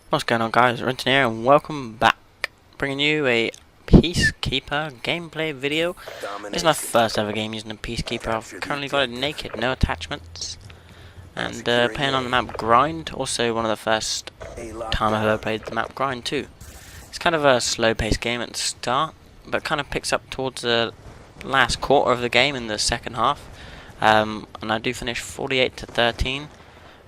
What's going on, guys? Renton here and welcome back. Bringing you a PeaceKeeper gameplay video. This is my first ever game using a PeaceKeeper. I've currently got it naked, no attachments. And playing on the map Grind, also one of the first time I've ever played the map Grind too. It's kind of a slow paced game at the start, but kind of picks up towards the last quarter of the game in the second half. And I do finish 48 to 13.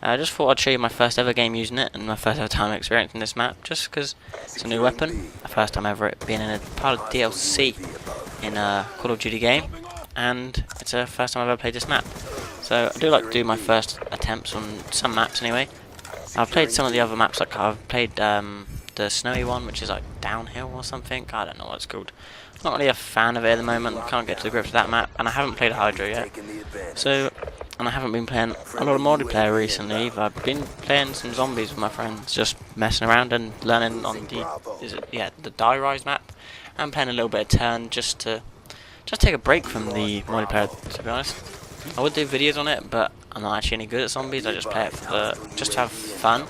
I just thought I'd show you my first ever game using it and my first ever time experiencing this map, just because it's a new weapon, the first time ever it being in a part of DLC in a Call of Duty game, and it's the first time I've ever played this map. So I do like to do my first attempts on some maps anyway. I've played some of the other maps, like I've played the snowy one, which is like downhill or something, I don't know what it's called. I'm not really a fan of it at the moment, I can't get to the grips of that map, and I haven't played Hydro yet. So, and I haven't been playing a lot of multiplayer recently either. I've been playing some zombies with my friends, just messing around and learning on the Die Rise map, and playing a little bit of Turn just to take a break from the multiplayer, to be honest. I would do videos on it, but I'm not actually any good at zombies. I just play it for just to have fun.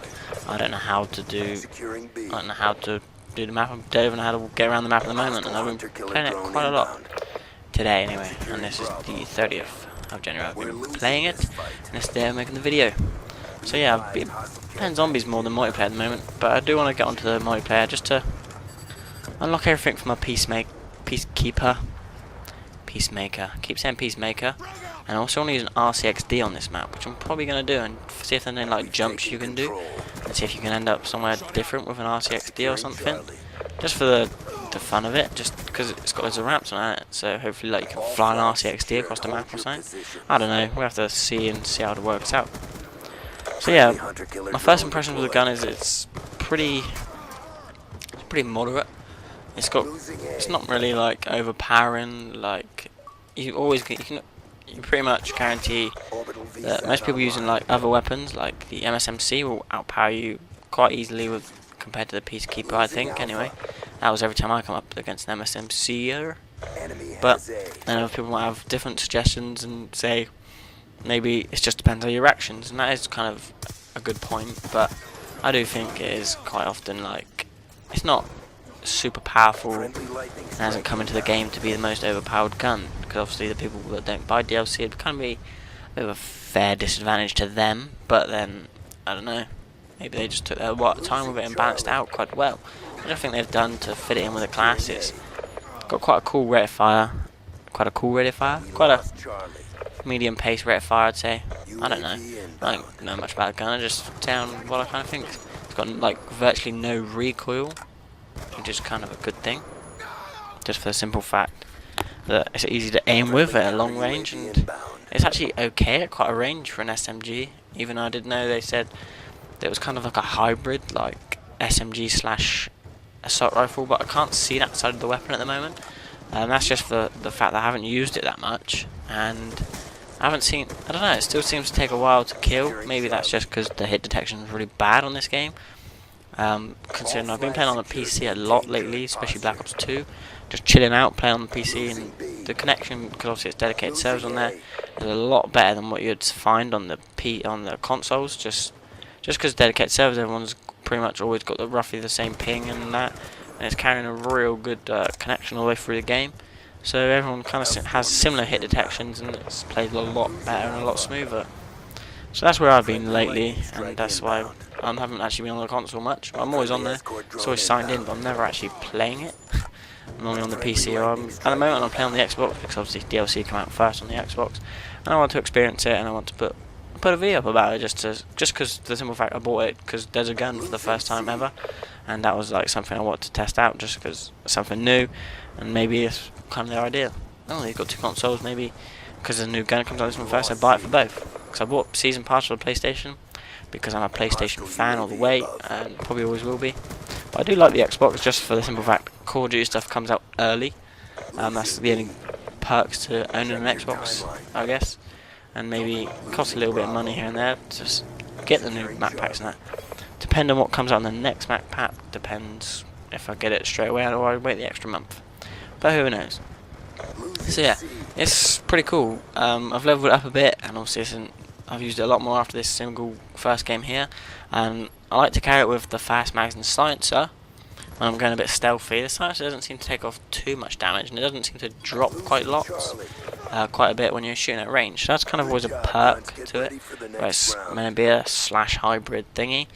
I don't know how to do the map. I don't even know how to get around the map at the moment, and I've been playing it quite a lot today anyway, and this is the 30th of January I've been playing it, and this day I'm making the video. So yeah, I've been playing zombies more than multiplayer at the moment, but I do want to get onto the multiplayer just to unlock everything from a Peacemaker. Keep saying Peacemaker. And I also want to use an RCXD on this map, which I'm probably going to do, and see if there's any like jumps you can do, and see if you can end up somewhere different with an RCXD or something, just for the fun of it, just because it's got loads of ramps on it, so hopefully like you can fly an RCXD across the map or something. I don't know, we'll have to see how it works out. So yeah, my first impression of the gun is it's pretty moderate. It's not really like overpowering. Like you pretty much guarantee that most people using like other weapons like the MSMC will outpower you quite easily compared to the Peacekeeper, I think. Anyway, that was every time I come up against an MSMCer. But I know people might have different suggestions and say maybe it just depends on your actions, and that is kind of a good point. But I do think it is quite often like it's not super powerful and hasn't come into the game to be the most overpowered gun, because obviously the people that don't buy DLC, it'd kind of be a bit of a fair disadvantage to them. But then I don't know, maybe they just took their time with it and balanced it out quite well. I don't think they've done to fit it in with the class. It's got quite a cool rate of fire, quite a medium pace rate of fire, I'd say. I don't know, I don't know much about the gun, I just down what I kind of think. It's got like virtually no recoil, which is kind of a good thing, just for the simple fact that it's easy to aim with at a long range, and it's actually okay at quite a range for an SMG, even though I did know they said that it was kind of like a hybrid, like SMG slash assault rifle, but I can't see that side of the weapon at the moment. That's just for the fact that I haven't used it that much, and I haven't seen, I don't know, it still seems to take a while to kill. Maybe that's just because the hit detection is really bad on this game. Considering I've been playing on the PC a lot lately, especially Black Ops 2, just chilling out, playing on the PC, and the connection, because obviously it's dedicated servers on there, is a lot better than what you'd find on the consoles. Just because dedicated servers, everyone's pretty much always got roughly the same ping and that, and it's carrying a real good connection all the way through the game. So everyone kind of has similar hit detections, and it's played a lot better and a lot smoother. So that's where I've been lately, and that's why I haven't actually been on the console much. I'm always on there, it's always signed in, but I'm never actually playing it. I'm only on the PC, or at the moment I'm playing on the Xbox, because obviously DLC came out first on the Xbox, and I want to experience it, and I want to put a video up about it, just because the simple fact I bought it because there's a gun for the first time ever, and that was like something I wanted to test out, just because it's something new, and maybe it's kind of the idea. Oh, you've got two consoles, maybe because the new gun comes out this one first, I buy it for both. Because I bought season pass for the PlayStation, because I'm a PlayStation fan all the way, and probably always will be. But I do like the Xbox, just for the simple fact Call of Duty stuff comes out early. That's the only perks to owning an Xbox, I guess. And maybe it costs a little bit of money here and there to just get the new map packs and that. Depending on what comes out in the next map pack, depends if I get it straight away or I wait the extra month. But who knows. So yeah, it's pretty cool. I've leveled it up a bit, and obviously I've used it a lot more after this single first game here, and I like to carry it with the fast mags and silencer when I'm going a bit stealthy. The silencer doesn't seem to take off too much damage, and it doesn't seem to drop quite a bit when you're shooting at range. So that's kind of always a perk to it, where it's meant to be a slash hybrid thingy.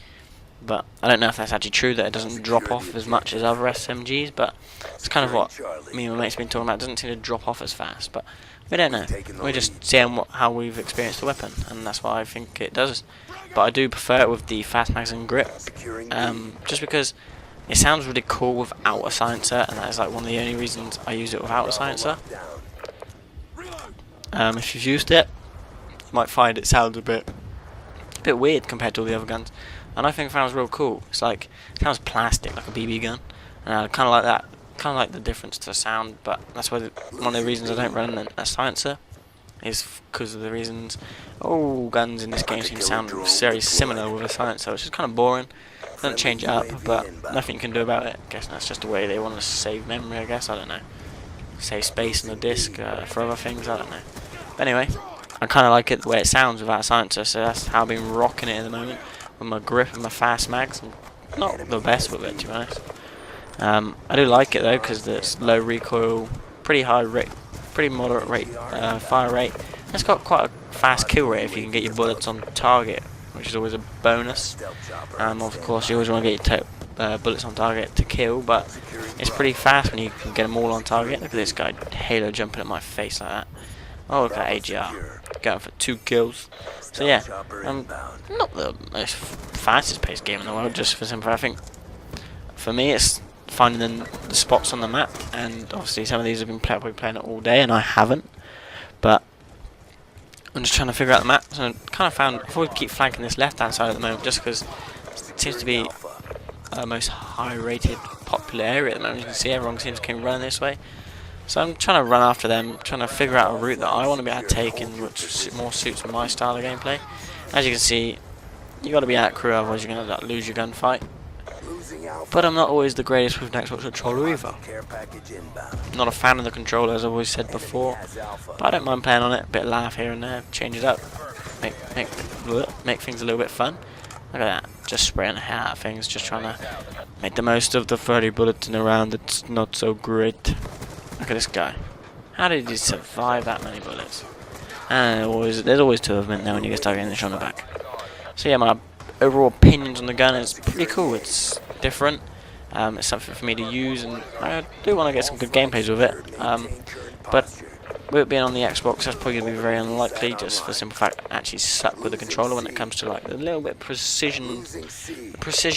But I don't know if that's actually true, that it doesn't drop off as much as other SMGs, but it's kind of what me and my mates have been talking about. It doesn't seem to drop off as fast, but we don't know. We're just seeing how we've experienced the weapon, and that's what I think it does. But I do prefer it with the fast mags and grip, just because it sounds really cool without a silencer, and that is like one of the only reasons I use it without a silencer. If you've used it, you might find it sounds a bit weird compared to all the other guns. And I think it sounds real cool. It's like, it sounds plastic, like a BB gun. And I kind of like that, kind of like the difference to sound. But that's why one of the reasons I don't run a silencer is because of the reasons all guns in this game seem to sound very similar with a silencer, which is kind of boring. Doesn't change it up, but nothing you can do about it. I guess that's just the way they want to save memory. I guess, I don't know. Save space on the disc for other things. I don't know. But anyway, I kind of like it the way it sounds without a silencer. So that's how I've been rocking it at the moment. With my grip and my fast mags, I'm not the best with it, to be honest. I do like it though, because it's low recoil, pretty high rate, pretty moderate rate, fire rate. It's got quite a fast kill rate if you can get your bullets on target, which is always a bonus. Of course, you always want to get your bullets on target to kill, but it's pretty fast when you can get them all on target. Look at this guy, Halo, jumping at my face like that. Oh, look at AGR, going for 2 kills. So yeah, not the most fastest paced game in the world, just for simple. I think for me it's finding the spots on the map, and obviously some of these have been probably playing it all day and I haven't, but I'm just trying to figure out the map. So I kind of found, I thought I'd keep flanking this left hand side at the moment, just because it seems to be the most high rated popular area at the moment. You can see everyone seems to keep running this way. So I'm trying to run after them, trying to figure out a route that I want to be able to take and which more suits my style of gameplay. As you can see, you got to be at crew, otherwise you're going to lose your gunfight. But I'm not always the greatest with an Xbox controller either. I'm not a fan of the controller, as I've always said before, but I don't mind playing on it. A bit of laugh here and there, change it up, make things a little bit fun. Look at that, just spraying the hell out of things, just trying to make the most of the 30 bullets in a round. It's not so great. Look at this guy. How did he survive that many bullets? And there's always 2 of them in there when you get stuck getting the shot on the back. So yeah, my overall opinions on the gun is pretty cool. It's different. It's something for me to use, and I do want to get some good gameplays with it. But with it being on the Xbox, that's probably going to be very unlikely, just for the simple fact I actually suck with the controller when it comes to like the little bit of precision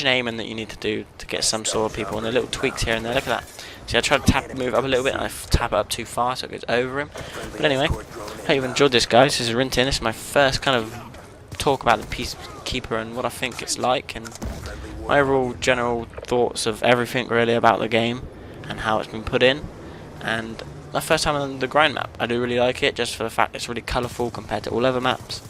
aiming that you need to do to get some sort of people, and the little tweaks here and there. Look at that. See, I tried to move up a little bit, and I tap it up too far, so it goes over him. But anyway, hope you've enjoyed this, guys. This is Rintin. This is my first kind of talk about the PeaceKeeper and what I think it's like, and my overall general thoughts of everything really about the game and how it's been put in. And my first time on the grind map, I do really like it, just for the fact it's really colourful compared to all other maps,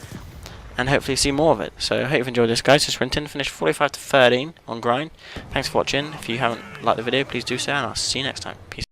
and hopefully see more of it. So I hope you've enjoyed this, guys. This is Rintin, finished 45 to 13 on grind. Thanks for watching. If you haven't liked the video, please do so, and I'll see you next time. Peace.